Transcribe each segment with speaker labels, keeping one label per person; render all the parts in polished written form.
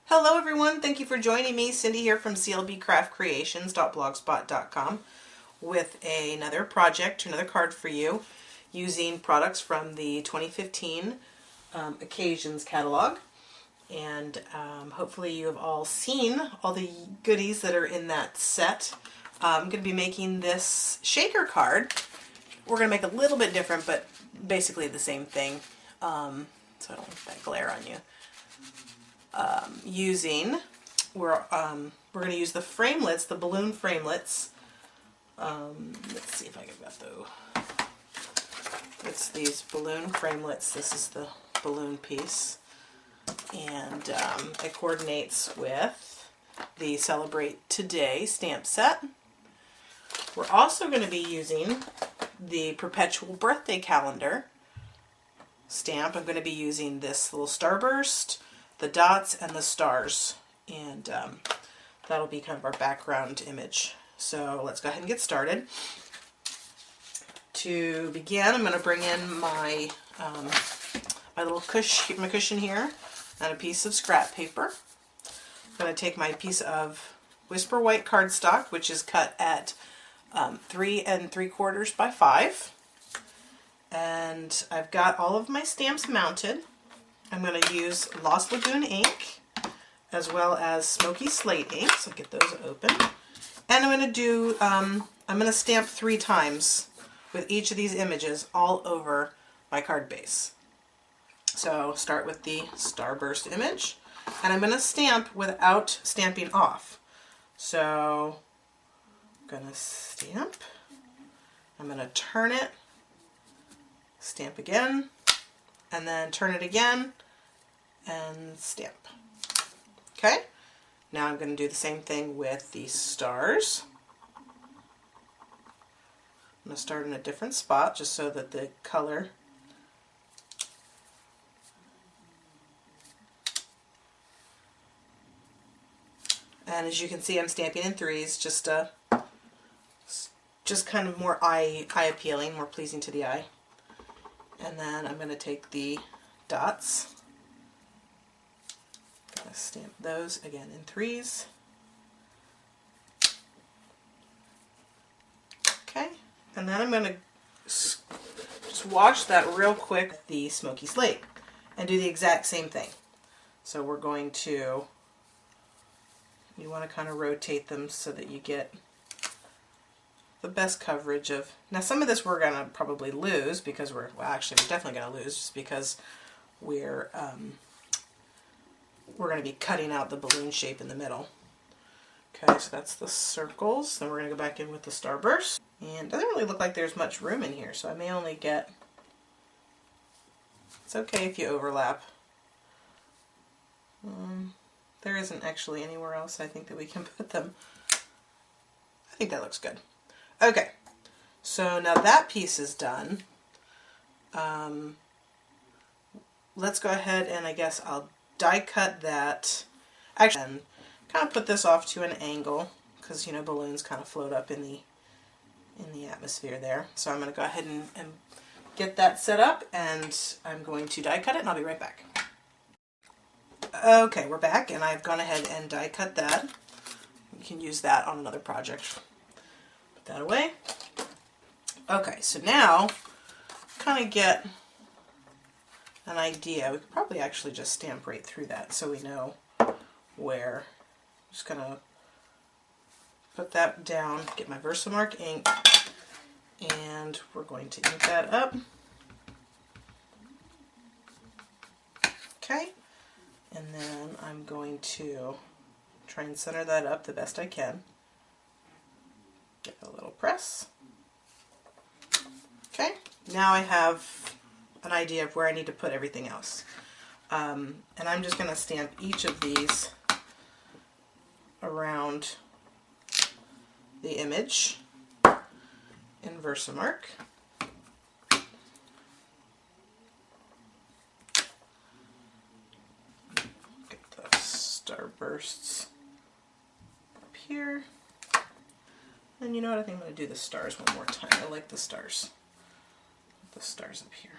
Speaker 1: Hello everyone, thank you for joining me. Cindy here from clbcraftcreations.blogspot.com with another project, another card for you using products from the 2015 Occasions catalog. And hopefully you have all seen all the goodies that are in that set. I'm going to be making this shaker card. We're going to make a little bit different, but basically the same thing. So I don't want that glare on you. We're going to use the framelits, the balloon framelits. Let's see if I can get those. It's these balloon framelits. This is the balloon piece, and it coordinates with the Celebrate Today stamp set. We're also going to be using the Perpetual Birthday Calendar stamp. I'm going to be using this little starburst, the dots, and the stars, and that'll be kind of our background image. So let's go ahead and get started. To begin, I'm going to bring in my my little cushion here and a piece of scrap paper. I'm going to take my piece of Whisper White cardstock, which is cut at 3 3/4 by 5, and I've got all of my stamps mounted. I'm going to use Lost Lagoon ink as well as Smoky Slate ink, so get those open. And I'm going to do, I'm going to stamp 3 times with each of these images all over my card base. So start with the Starburst image, and I'm going to stamp without stamping off. So I'm going to stamp, I'm going to turn it, stamp again, and then turn it again and stamp. Okay, now I'm going to do the same thing with the stars. I'm going to start in a different spot just so that the color and as you can see, I'm stamping in 3s, just kind of more eye appealing, more pleasing to the eye. And then I'm going to take the dots, going to stamp those again in 3s. Okay, and then I'm going to just wash that real quick with the Smoky Slate and do the exact same thing. So we're going to, you want to kind of rotate them so that you get the best coverage of. Now some of this we're going to probably lose because we're definitely going to lose just because we're going to be cutting out the balloon shape in the middle. Okay, so that's the circles. Then we're going to go back in with the starburst. And it doesn't really look like there's much room in here, so I may only get, it's okay if you overlap. There isn't actually anywhere else I think that we can put them. I think that looks good. Okay, so now that piece is done. Let's go ahead and I guess I'll die cut that. Actually, and kind of put this off to an angle because, you know, balloons kind of float up in the atmosphere there. So I'm going to go ahead and get that set up, and I'm going to die cut it, and I'll be right back. Okay, we're back, and I've gone ahead and die cut that. You can use that on another project. Put that away. Okay, so now kind of get an idea. We could probably actually just stamp right through that so we know where. I'm just going to put that down, get my Versamark ink, and we're going to ink that up. Okay, and then I'm going to try and center that up the best I can. Give it a little press. Okay, now I have an idea of where I need to put everything else. And I'm just going to stamp each of these around the image in Versamark. Get the starbursts up here. And you know what, I think I'm going to do the stars one more time. I like the stars. Put the stars up here.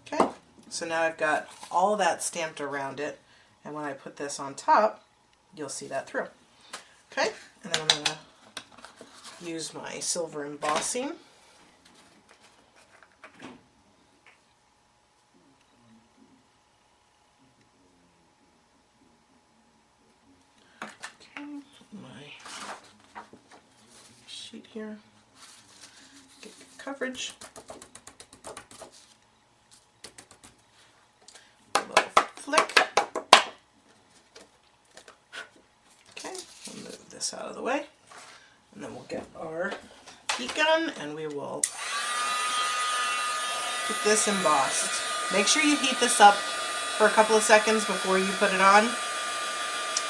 Speaker 1: Okay, So now I've got all of that stamped around it, and when I put this on top, you'll see that through. Okay, and then I'm going to use my silver embossing. Okay, my sheet here. Get good coverage. A little flick. Okay, we'll move this out of the way. And then we'll get our heat gun and we will get this embossed. Make sure you heat this up for a couple of seconds before you put it on,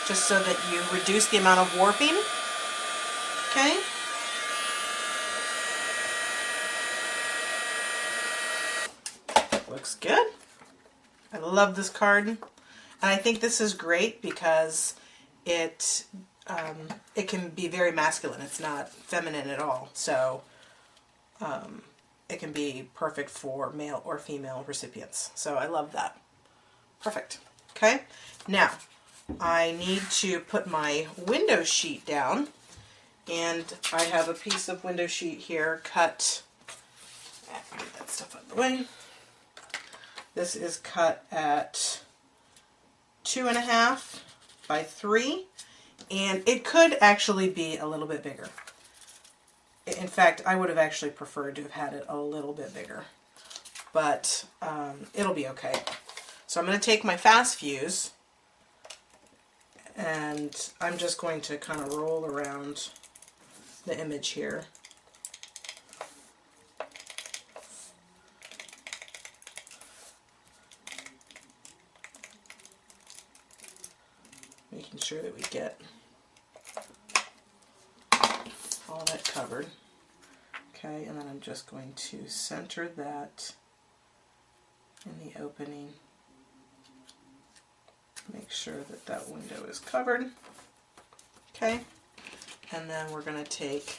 Speaker 1: just so that you reduce the amount of warping. Okay? Looks good. I love this card. And I think this is great because it can be very masculine. It's not feminine at all. So it can be perfect for male or female recipients. So I love that. Perfect. Okay. Now I need to put my window sheet down, and I have a piece of window sheet here cut. Get that stuff out of the way. This is cut at 2.5 by 3. And it could actually be a little bit bigger. In fact, I would have actually preferred to have had it a little bit bigger. But it'll be okay. So I'm going to take my fast fuse, and I'm just going to kind of roll around the image here. Making sure that we get all that covered. Okay, and then I'm just going to center that in the opening. Make sure that that window is covered. Okay, and then we're going to take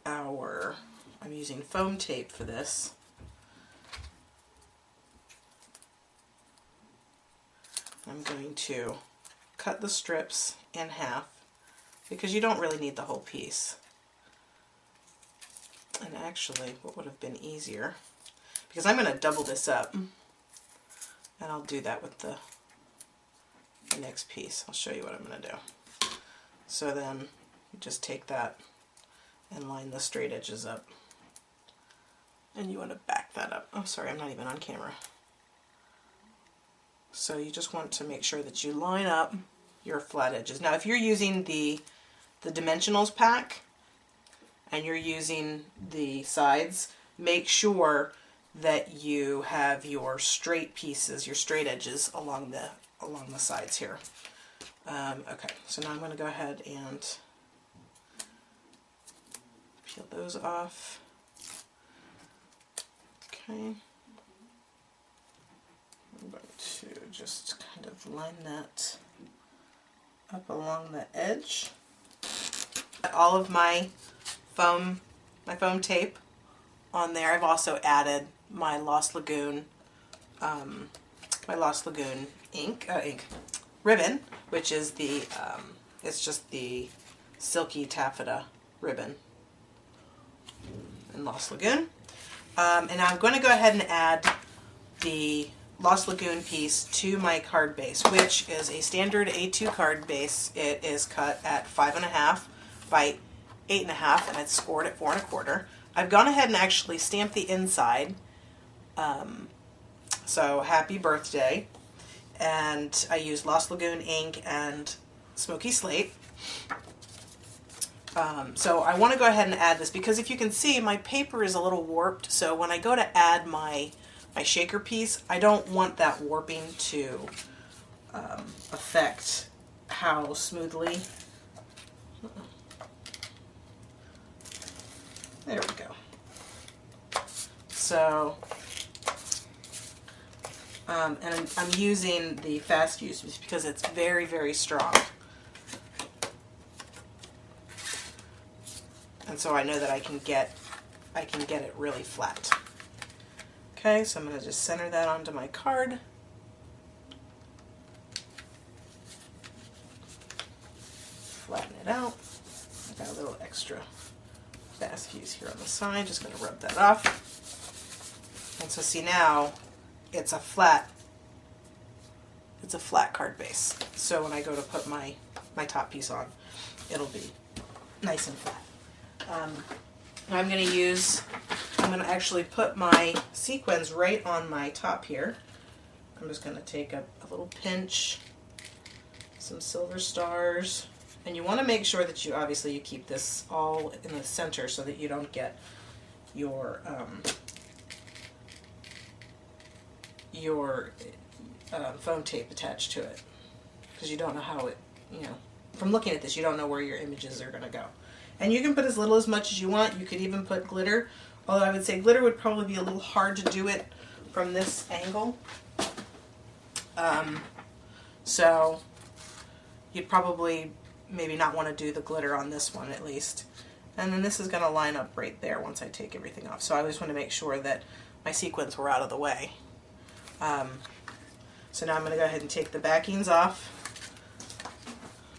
Speaker 1: our, I'm using foam tape for this. I'm going to cut the strips in half because you don't really need the whole piece. And actually, what would have been easier, because I'm going to double this up, and I'll do that with the next piece. I'll show you what I'm going to do. So then you just take that and line the straight edges up. And you want to back that up. Oh, sorry, I'm not even on camera. So you just want to make sure that you line up your flat edges. Now if you're using the dimensionals pack and you're using the sides, make sure that you have your straight pieces, your straight edges along the sides here. Okay, so now I'm going to go ahead and peel those off. Okay. I'm going to just kind of line that up along the edge. All of my foam tape on there. I've also added my Lost Lagoon ink ribbon, which is the it's just the silky taffeta ribbon in Lost Lagoon. And I'm going to go ahead and add the Lost Lagoon piece to my card base, which is a standard A2 card base. It is cut at 5.5 by 8.5, and it's scored at 4 1/4. I've gone ahead and actually stamped the inside. So happy birthday. And I used Lost Lagoon ink and Smoky Slate. So I want to go ahead and add this because if you can see, my paper is a little warped. So when I go to add my shaker piece, I don't want that warping to affect how smoothly. There we go. So, and I'm using the fast fuse because it's very, very strong. And so I know that I can get it really flat. Okay, so I'm going to just center that onto my card. Flatten it out. I got a little extra fast fuse here on the side, just going to rub that off. And so see, now it's a flat card base. So when I go to put my top piece on, it'll be nice and flat. I'm going to actually put my sequins right on my top here. I'm just going to take a little pinch, some silver stars, and you want to make sure that you keep this all in the center so that you don't get your foam tape attached to it, because you don't know how it, from looking at this, you don't know where your images are going to go. And you can put as little as much as you want. You could even put glitter, although I would say glitter would probably be a little hard to do it from this angle. So you'd probably maybe not want to do the glitter on this one, at least. And then this is going to line up right there once I take everything off. So I always want to make sure that my sequins were out of the way. So now I'm going to go ahead and take the backings off.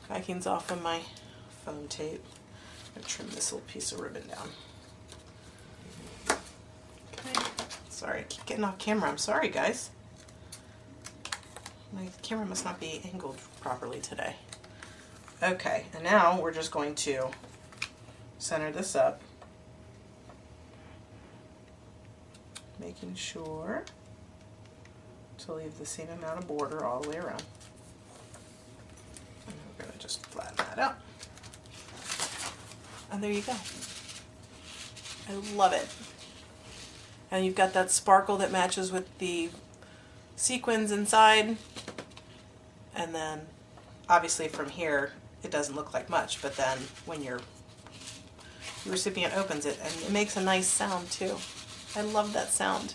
Speaker 1: Backings off of my foam tape. I'm going to trim this little piece of ribbon down. Okay. Sorry, I keep getting off camera. I'm sorry, guys. My camera must not be angled properly today. Okay, and now we're just going to center this up, making sure to leave the same amount of border all the way around. And we're going to just flatten that out. And there you go. I love it. And you've got that sparkle that matches with the sequins inside. And then obviously from here it doesn't look like much, but then when your recipient opens it, and it makes a nice sound too. I love that sound.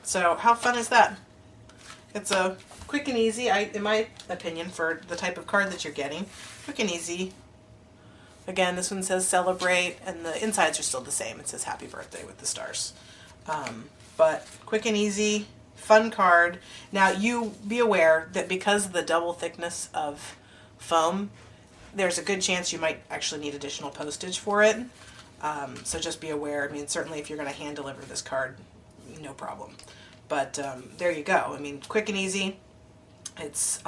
Speaker 1: So how fun is that? It's a quick and easy, in my opinion, for the type of card that you're getting. Quick and easy. Again, this one says celebrate, and the insides are still the same. It says happy birthday with the stars. But quick and easy, fun card. Now you be aware that because of the double thickness of foam, there's a good chance you might actually need additional postage for it. So just be aware. I mean, certainly if you're going to hand deliver this card, no problem. But there you go. I mean, quick and easy. It's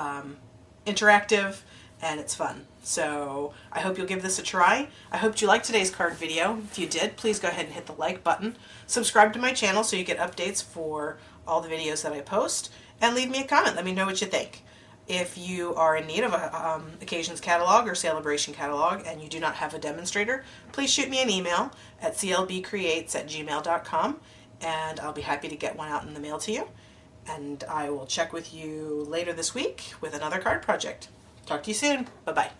Speaker 1: interactive and it's fun. So I hope you'll give this a try. I hope you liked today's card video. If you did, please go ahead and hit the like button. Subscribe to my channel so you get updates for all the videos that I post. And leave me a comment. Let me know what you think. If you are in need of a Occasions catalog or Celebration catalog and you do not have a demonstrator, please shoot me an email at clbcreates@gmail.com and I'll be happy to get one out in the mail to you. And I will check with you later this week with another card project. Talk to you soon. Bye-bye.